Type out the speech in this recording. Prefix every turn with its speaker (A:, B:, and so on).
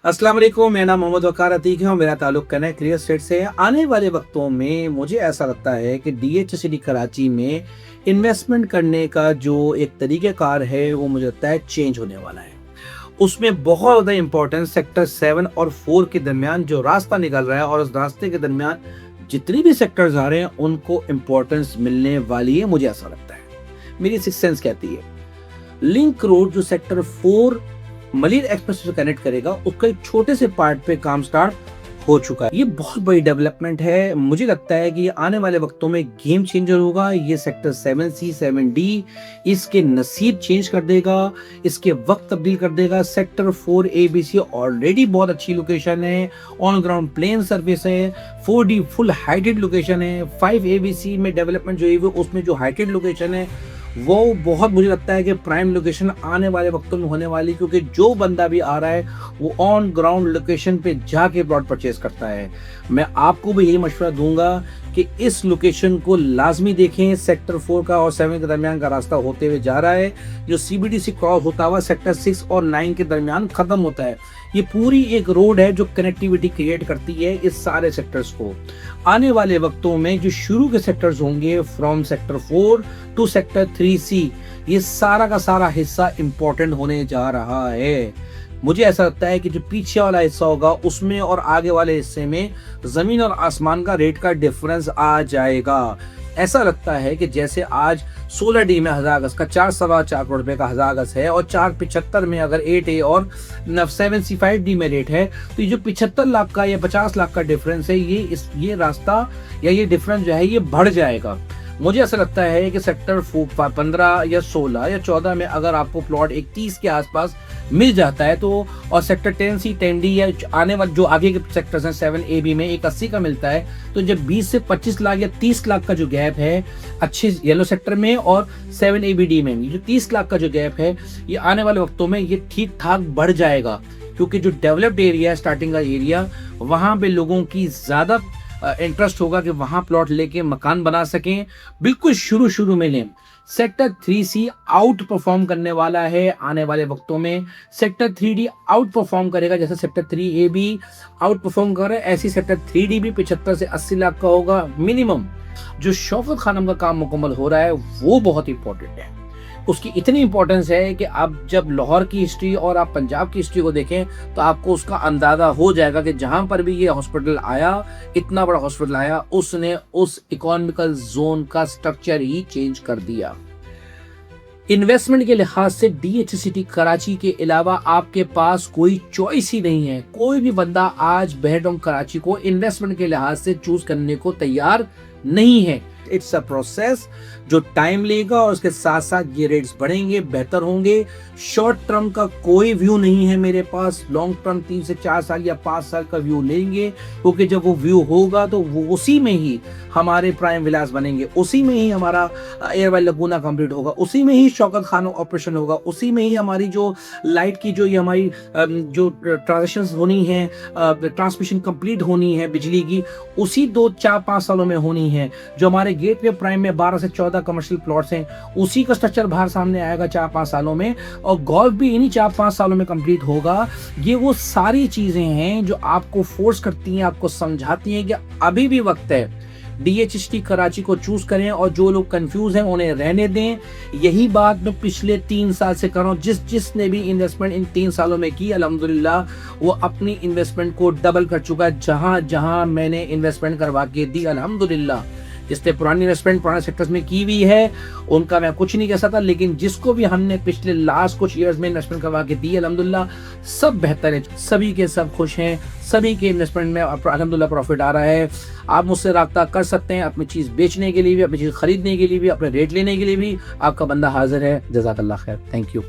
A: अस्सलाम वालेकुम, मेरा नाम मोहम्मद वकार अतीक है और मेरा ताल्लुक कनेक्ट रियल एस्टेट से है। आने वाले वक्तों में मुझे ऐसा लगता है कि डीएचसीडी कराची में इन्वेस्टमेंट करने का जो एक तरीक़ेकार है वो मुझे लगता है चेंज होने वाला है। उसमें बहुत ज़्यादा इम्पोर्टेंस सेक्टर 7 और 4 के दरमियान जो रास्ता निकल रहा है और उस रास्ते के दरमियान जितनी भी सेक्टर्स आ रहे हैं उनको इम्पोर्टेंस मिलने वाली है, मुझे ऐसा लगता है। मेरी सिक्स सेंस कहती है लिंक रोड जो सेक्टर 4 मलिर एक्सप्रेस से कनेक्ट करेगा उसका एक छोटे से पार्ट पे काम स्टार्ट हो चुका है। ये बहुत बड़ी डेवलपमेंट है। मुझे लगता है कि आने वाले वक्तों में गेम चेंजर होगा। ये सेक्टर 7C 7D इसके नसीब चेंज कर देगा, इसके वक्त तब्दील कर देगा। सेक्टर 4 ABC ऑलरेडी बहुत अच्छी लोकेशन है, ऑन ग्राउंड प्लेन सर्विस है, 4D फुल हाइटेड लोकेशन है। 5 ABC में डेवलपमेंट जो है उसमें जो हाइटेड लोकेशन है वो बहुत मुझे लगता है कि प्राइम लोकेशन आने वाले वक्तों में होने वाली, क्योंकि जो बंदा भी आ रहा है वो ऑन ग्राउंड लोकेशन पे जाके प्लॉट परचेज करता है। मैं आपको भी यही मशवरा दूंगा कि इस लोकेशन को लाजमी देखें। सेक्टर 4 का और 7 के दरमियान का रास्ता होते हुए जा रहा है, जो CBD से क्रॉस होता हुआ सेक्टर 6 और 9 के दरमियान खत्म होता है। ये पूरी एक रोड है जो कनेक्टिविटी क्रिएट करती है इस सारे सेक्टर्स को। आने वाले वक्तों में जो शुरू के सेक्टर्स होंगे from sector 4 to sector 3C, ये सारा का सारा हिस्सा इंपॉर्टेंट होने जा रहा है। मुझे ऐसा लगता है कि जो पीछे वाला हिस्सा होगा उसमें और आगे वाले हिस्से में जमीन और आसमान का रेट का डिफरेंस आ जाएगा। ऐसा लगता है कि जैसे आज 16D में 1000 गज का 4.25 करोड़ रुपए का 1000 गज है और 475 में अगर 8A और 7C 5D में रेट है, तो ये जो 75 लाख का या 50 लाख का डिफरेंस है ये रास्ता या ये डिफरेंस जो है ये बढ़ जाएगा। मुझे ऐसा लगता है कि सेक्टर 15 या 16 या 14 में अगर आपको प्लॉट 30 के आसपास मिल जाता है तो, और सेक्टर 10C 10D या आने वाले जो आगे के सेक्टर्स हैं 7AB में 80 का मिलता है, तो जब 20 से 25 लाख या 30 लाख का जो गैप है अच्छे येलो सेक्टर में और 7ABD में, जो 30 लाख का जो गैप है ये आने वाले वक्तों में ये ठीक ठाक बढ़ जाएगा, क्योंकि जो डेवलप्ड एरिया है स्टार्टिंग का एरिया वहाँ पे लोगों की ज़्यादा इंटरेस्ट होगा कि वहां प्लॉट लेके मकान बना सकें। बिल्कुल शुरू में लें। सेक्टर 3C आउट परफॉर्म करने वाला है आने वाले वक्तों में। सेक्टर 3D आउट परफॉर्म करेगा, जैसे सेक्टर 3AB आउट परफॉर्म कर रहा है ऐसी सेक्टर 3D भी 75 से 80 लाख का होगा मिनिमम। जो शौकत खानम का काम मुकम्मल हो रहा है वो बहुत इंपॉर्टेंट है। उसकी इतनी इंपॉर्टेंस है कि आप जब लाहौर की हिस्ट्री और आप पंजाब की हिस्ट्री को देखें तो आपको उसका अंदाजा हो जाएगा कि जहां पर भी ये हॉस्पिटल आया, इतना बड़ा हॉस्पिटल आया, उसने उस इकोनॉमिकल जोन का स्ट्रक्चर ही चेंज कर दिया। इन्वेस्टमेंट के लिहाज से डीएचसीडी कराची के अलावा आपके पास कोई चॉइस ही नहीं है। कोई भी बंदा आज बहरडोम कराची को इन्वेस्टमेंट के लिहाज से चूज करने को तैयार नहीं है। इट्स अ प्रोसेस जो टाइम लेगा और उसके साथ साथ ये रेट्स बढ़ेंगे, बेहतर होंगे। शॉर्ट टर्म का कोई व्यू नहीं है मेरे पास। लॉन्ग टर्म 3 से 4 साल या 5 साल का व्यू लेंगे, क्योंकि जब वो व्यू होगा तो वो उसी में ही हमारे प्राइम विलास बनेंगे, उसी में ही हमारा एयरवेल लगूना कंप्लीट होगा, उसी में ही शौकत खाना ऑपरेशन होगा, उसी में ही हमारी जो लाइट की जो ये हमारी जो ट्रांजेक्शन होनी है, ट्रांसमिशन कंप्लीट होनी है बिजली की, उसी 2-4-5 सालों में होनी है। जो हमारे गेट वे प्राइम में 12 से 14 कमर्शियल प्लॉट्स हैं उसी का स्ट्रक्चर बाहर सामने आएगा 4-5 सालों में, और गोल्फ भी इन्हीं 4-5 सालों में कंप्लीट होगा। ये वो सारी चीजें हैं जो आपको फोर्स करती हैं, आपको समझाती हैं कि अभी भी वक्त है, डीएचसीडी कराची को चूज करें। और जो लोग कंफ्यूज हैं उन्हें रहने दें। यही बात मैं पिछले 3 साल से कर रहा हूँ। जिसने भी इन्वेस्टमेंट इन 3 सालों में की अल्हम्दुलिल्लाह वो अपनी इन्वेस्टमेंट को डबल कर चुका है। जहां जहां मैंने इन्वेस्टमेंट करवा के दी अल्हम्दुलिल्लाह, जिसने पुरानी इन्वेस्टमेंट पुराने सेक्टर्स में की हुई है उनका मैं कुछ नहीं कह सकता, लेकिन जिसको भी हमने पिछले लास्ट कुछ ईयर्स में इन्वेस्टमेंट करवा के दी अल्हम्दुलिल्लाह सब बेहतर है, सभी के सब खुश हैं, सभी के इन्वेस्टमेंट में अल्हम्दुलिल्लाह प्रॉफिट आ रहा है। आप मुझसे रब्ता कर सकते हैं अपनी चीज़ बेचने के लिए भी, अपनी चीज़ खरीदने के लिए भी, अपने रेट लेने के लिए भी। आपका बंदा हाजिर है। जज़ाकल्लाह खैर। Thank you.